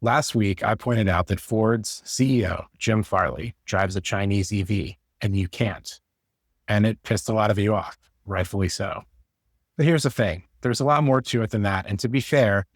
Last week, I pointed out that Ford's CEO, Jim Farley, drives a Chinese EV, and you can't. And it pissed a lot of you off, rightfully so. But here's the thing. There's a lot more to it than that. And to be fair,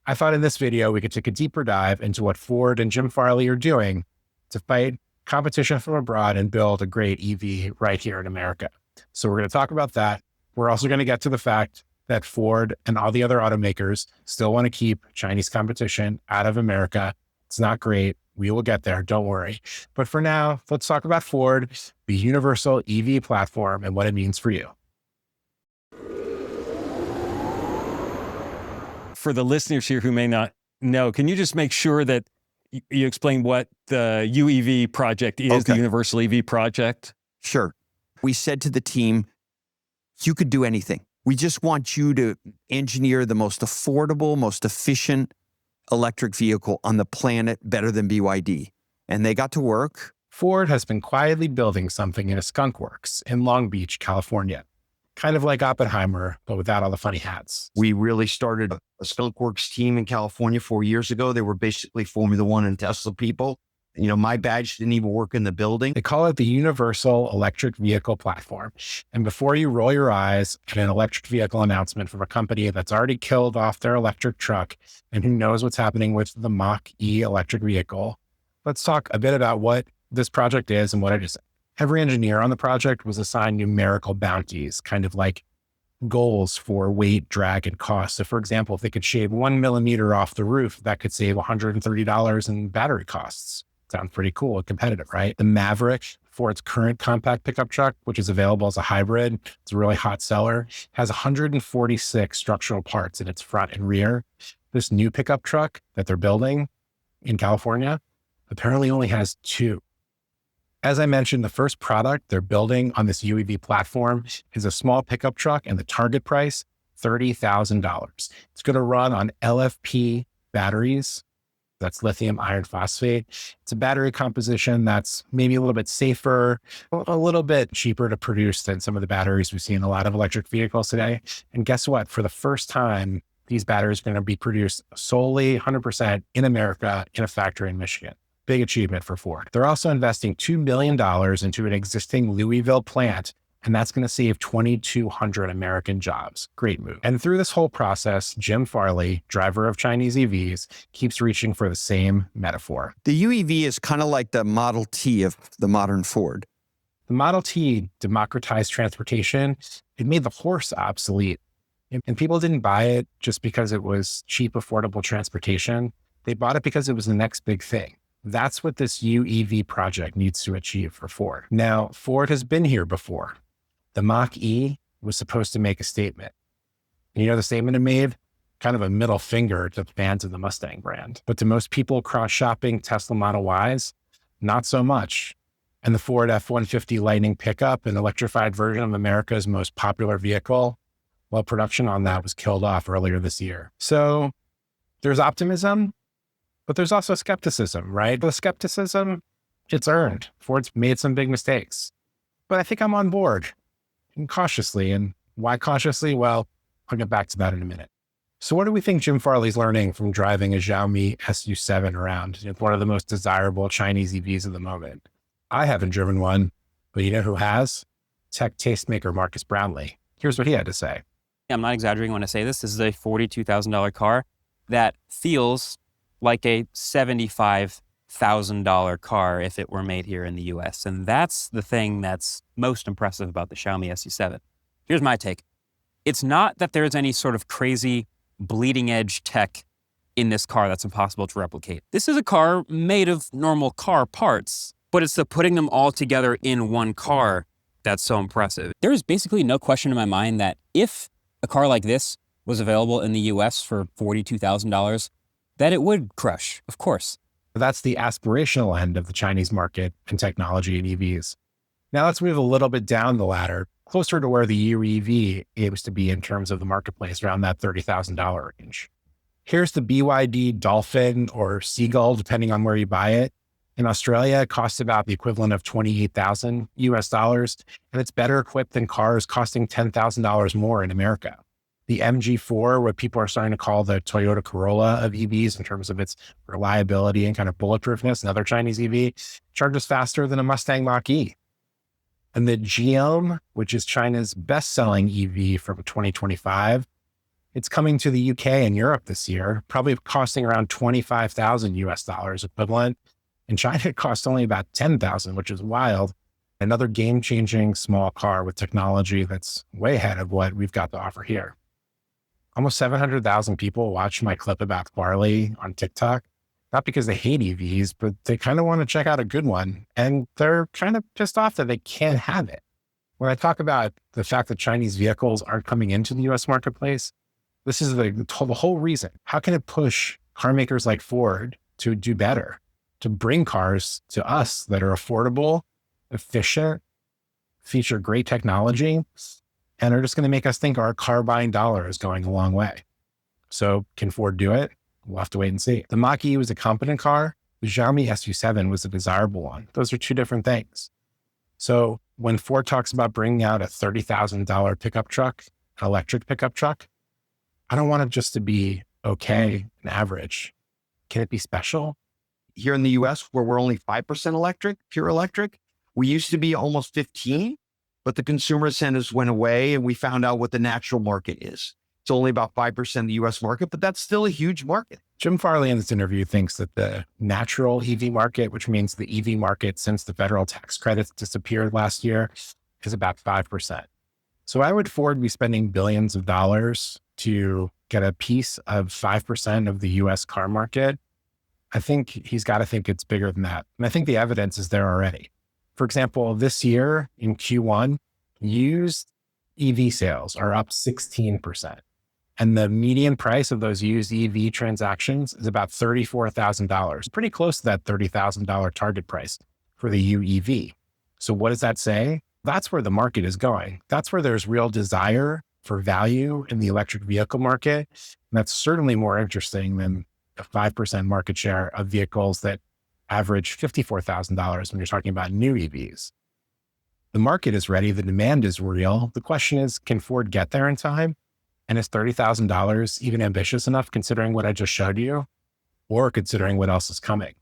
I thought in this video, we could take a deeper dive into what Ford and Jim Farley are doing to fight competition from abroad and build a great EV right here in America. So we're going to talk about that. We're also going to get to the fact that Ford and all the other automakers still want to keep Chinese competition out of America. It's not great. We will get there. Don't worry. But for now, let's talk about Ford, the universal EV platform, and what it means for you. For the listeners here who may not know, can you just make sure that you explain what the UEV project is, the Universal EV project? Sure. We said to the team, you could do anything. We just want you to engineer the most affordable, most efficient electric vehicle on the planet better than BYD. And they got to work. Ford has been quietly building something in a skunkworks in Long Beach, California. Kind of like Oppenheimer, but without all the funny hats. We really started a skunkworks team in California 4 years ago. They were basically Formula One and Tesla people. You know, my badge didn't even work in the building. They call it the Universal Electric Vehicle Platform. And before you roll your eyes at an electric vehicle announcement from a company that's already killed off their electric truck and who knows what's happening with the Mach-E electric vehicle, let's talk a bit about what this project is and what it isn't. Every engineer on the project was assigned numerical bounties, kind of like goals for weight, drag, and cost. So for example, if they could shave 1 millimeter off the roof, that could save $130 in battery costs. Sounds pretty cool and competitive, right? The Maverick, for its current compact pickup truck, which is available as a hybrid, it's a really hot seller, has 146 structural parts in its front and rear. This new pickup truck that they're building in California apparently only has 2. As I mentioned, the first product they're building on this UEV platform is a small pickup truck, and the target price, $30,000. It's going to run on LFP batteries. That's lithium iron phosphate. It's a battery composition that's maybe a little bit safer, a little bit cheaper to produce than some of the batteries we see in a lot of electric vehicles today. And guess what? For the first time, these batteries are going to be produced solely 100% in America in a factory in Michigan. Big achievement for Ford. They're also investing $2 million into an existing Louisville plant, and that's going to save 2,200 American jobs. Great move. And through this whole process, Jim Farley, driver of Chinese EVs, keeps reaching for the same metaphor. The UEV is kind of like the Model T of the modern Ford. The Model T democratized transportation. It made the horse obsolete. And people didn't buy it just because it was cheap, affordable transportation. They bought it because it was the next big thing. That's what this UEV project needs to achieve for Ford. Now, Ford has been here before. The Mach-E was supposed to make a statement. And you know the statement it made? Kind of a middle finger to fans of the Mustang brand. But to most people cross-shopping Tesla Model Ys, not so much. And the Ford F-150 Lightning pickup, an electrified version of America's most popular vehicle, well, production on that was killed off earlier this year. So there's optimism, but there's also skepticism, right? The skepticism, it's earned. Ford's made some big mistakes. But I think I'm on board, and cautiously. And why cautiously? Well, I'll get back to that in a minute. So what do we think Jim Farley's learning from driving a Xiaomi SU7 around? It's one of the most desirable Chinese EVs of the moment. I haven't driven one, but you know who has? Tech tastemaker Marcus Brownlee. Here's what he had to say. I'm not exaggerating when I say this. This is a $42,000 car that feels like a $75,000 car if it were made here in the US. And that's the thing that's most impressive about the Xiaomi SU7. Here's my take. It's not that there's any sort of crazy bleeding edge tech in this car that's impossible to replicate. This is a car made of normal car parts, but it's the putting them all together in one car that's so impressive. There is basically no question in my mind that if a car like this was available in the US for $42,000, that it would crush, of course. That's the aspirational end of the Chinese market and technology in EVs. Now let's move a little bit down the ladder, closer to where the UEV aims to be in terms of the marketplace, around that $30,000 range. Here's the BYD Dolphin or Seagull, depending on where you buy it. In Australia, it costs about the equivalent of $28,000 US, and it's better equipped than cars costing $10,000 more in America. The MG4, what people are starting to call the Toyota Corolla of EVs in terms of its reliability and kind of bulletproofness, another Chinese EV, charges faster than a Mustang Mach-E. And the Geome, which is China's best-selling EV from 2025, it's coming to the UK and Europe this year, probably costing around 25,000 US dollars equivalent. In China, it costs only about 10,000, which is wild. Another game-changing small car with technology that's way ahead of what we've got to offer here. Almost 700,000 people watched my clip about Farley on TikTok, not because they hate EVs, but they kind of want to check out a good one. And they're kind of pissed off that they can't have it. When I talk about the fact that Chinese vehicles aren't coming into the US marketplace, this is the whole reason. How can it push car makers like Ford to do better, to bring cars to us that are affordable, efficient, feature great technology, and are just going to make us think our car buying dollar is going a long way? So can Ford do it? We'll have to wait and see. The Mach-E was a competent car. The Xiaomi SU7 was a desirable one. Those are two different things. So when Ford talks about bringing out a $30,000 pickup truck, an electric pickup truck, I don't want it just to be okay and average. Can it be special? Here in the US, where we're only 5% electric, pure electric, we used to be almost 15, but the consumer incentives went away and we found out what the natural market is. It's only about 5% of the US market, but that's still a huge market. Jim Farley in this interview thinks that the natural EV market, which means the EV market since the federal tax credits disappeared last year, is about 5%. So why would Ford be spending billions of dollars to get a piece of 5% of the US car market? I think he's got to think it's bigger than that. And I think the evidence is there already. For example, this year in Q1, used EV sales are up 16%. And the median price of those used EV transactions is about $34,000, pretty close to that $30,000 target price for the UEV. So what does that say? That's where the market is going. That's where there's real desire for value in the electric vehicle market. And that's certainly more interesting than a 5% market share of vehicles that average $54,000 when you're talking about new EVs. The market is ready. The demand is real. The question is, can Ford get there in time? And is $30,000 even ambitious enough considering what I just showed you, or considering what else is coming?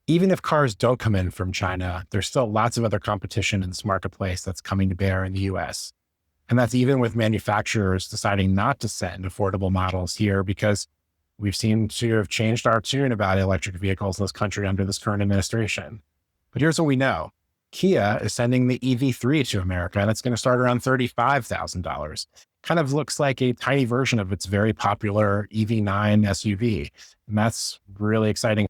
Even if cars don't come in from China, there's still lots of other competition in this marketplace that's coming to bear in the US. And that's even with manufacturers deciding not to send affordable models here, because we've seemed to have changed our tune about electric vehicles in this country under this current administration. But here's what we know. Kia is sending the EV3 to America, and it's going to start around $35,000. Kind of looks like a tiny version of its very popular EV9 SUV. And that's really exciting.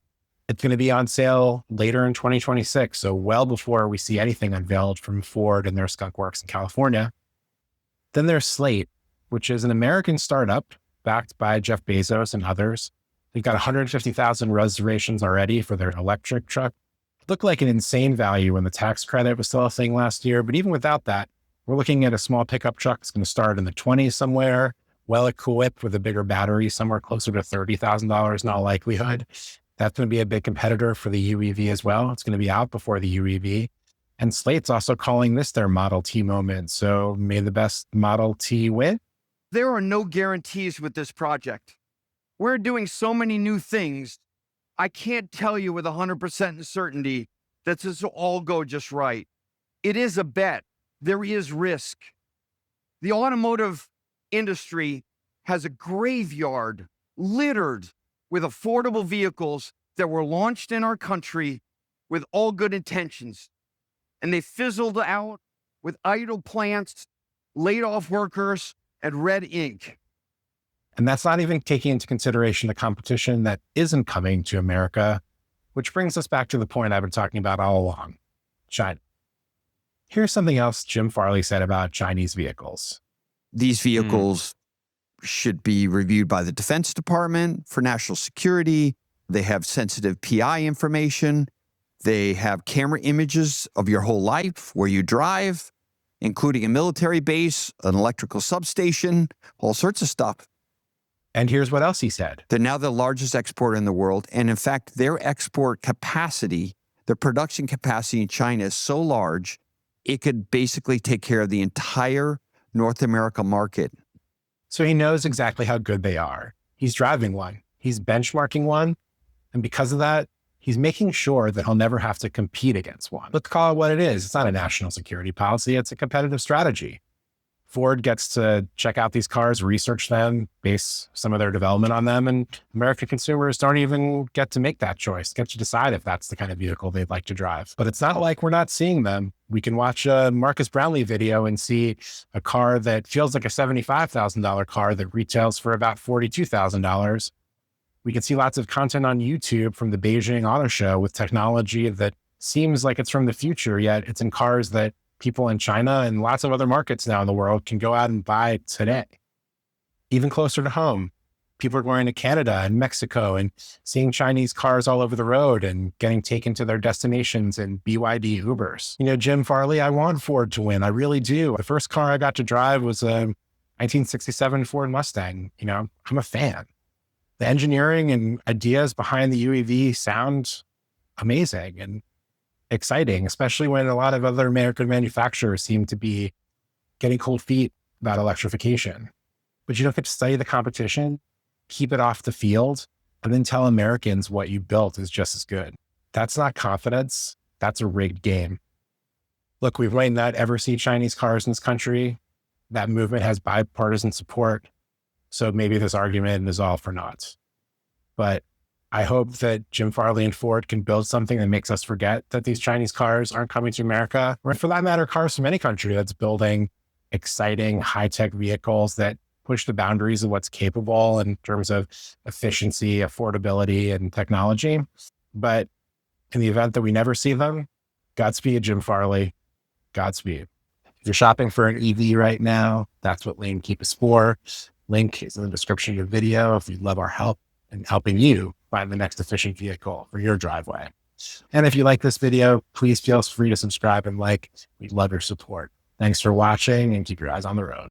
It's going to be on sale later in 2026. So well before we see anything unveiled from Ford and their skunkworks in California. Then there's Slate, which is an American startup backed by Jeff Bezos and others. They've got 150,000 reservations already for their electric truck. It looked like an insane value when the tax credit was still a thing last year. But even without that, we're looking at a small pickup truck that's going to start in the 20s somewhere, well equipped with a bigger battery, somewhere closer to $30,000 in all likelihood. That's going to be a big competitor for the UEV as well. It's going to be out before the UEV. And Slate's also calling this their Model T moment. So may the best Model T win. There are no guarantees with this project. We're doing so many new things. I can't tell you with 100% certainty that this will all go just right. It is a bet. There is risk. The automotive industry has a graveyard littered with affordable vehicles that were launched in our country with all good intentions. And they fizzled out with idle plants, laid off workers, and red ink. And that's not even taking into consideration the competition that isn't coming to America, which brings us back to the point I've been talking about all along, China. Here's something else Jim Farley said about Chinese vehicles. These vehicles should be reviewed by the Defense Department for national security. They have sensitive PI information. They have camera images of your whole life, where you drive, including a military base, an electrical substation, all sorts of stuff. And here's what else he said. They're now the largest exporter in the world. And in fact, their export capacity, their production capacity in China is so large, it could basically take care of the entire North America market So he knows exactly how good they are. He's driving one. He's benchmarking one. And because of that, he's making sure that he'll never have to compete against one. Let's call it what it is. It's not a national security policy. It's a competitive strategy. Ford gets to check out these cars, research them, base some of their development on them. And American consumers don't even get to make that choice, get to decide if that's the kind of vehicle they'd like to drive. But it's not like we're not seeing them. We can watch a Marcus Brownlee video and see a car that feels like a $75,000 car that retails for about $42,000. We can see lots of content on YouTube from the Beijing Auto Show with technology that seems like it's from the future, yet it's in cars that people in China and lots of other markets now in the world can go out and buy today. Even closer to home, people are going to Canada and Mexico and seeing Chinese cars all over the road and getting taken to their destinations in BYD Ubers. You know, Jim Farley, I want Ford to win. I really do. The first car I got to drive was a 1967 Ford Mustang. You know, I'm a fan. The engineering and ideas behind the UEV sound amazing and exciting, especially when a lot of other American manufacturers seem to be getting cold feet about electrification. But you don't get to study the competition, keep it off the field, and then tell Americans what you built is just as good. That's not confidence. That's a rigged game. Look, we might not ever see Chinese cars in this country. That movement has bipartisan support. So maybe this argument is all for naught. But I hope that Jim Farley and Ford can build something that makes us forget that these Chinese cars aren't coming to America, or for that matter, cars from any country that's building exciting high-tech vehicles that push the boundaries of what's capable in terms of efficiency, affordability, and technology. But in the event that we never see them, Godspeed, Jim Farley, Godspeed. If you're shopping for an EV right now, that's what Lane Keep is for. Link is in the description of the video if you'd love our help in helping you find the next efficient vehicle for your driveway. And if you like this video, please feel free to subscribe and like. We'd love your support. Thanks for watching and keep your eyes on the road.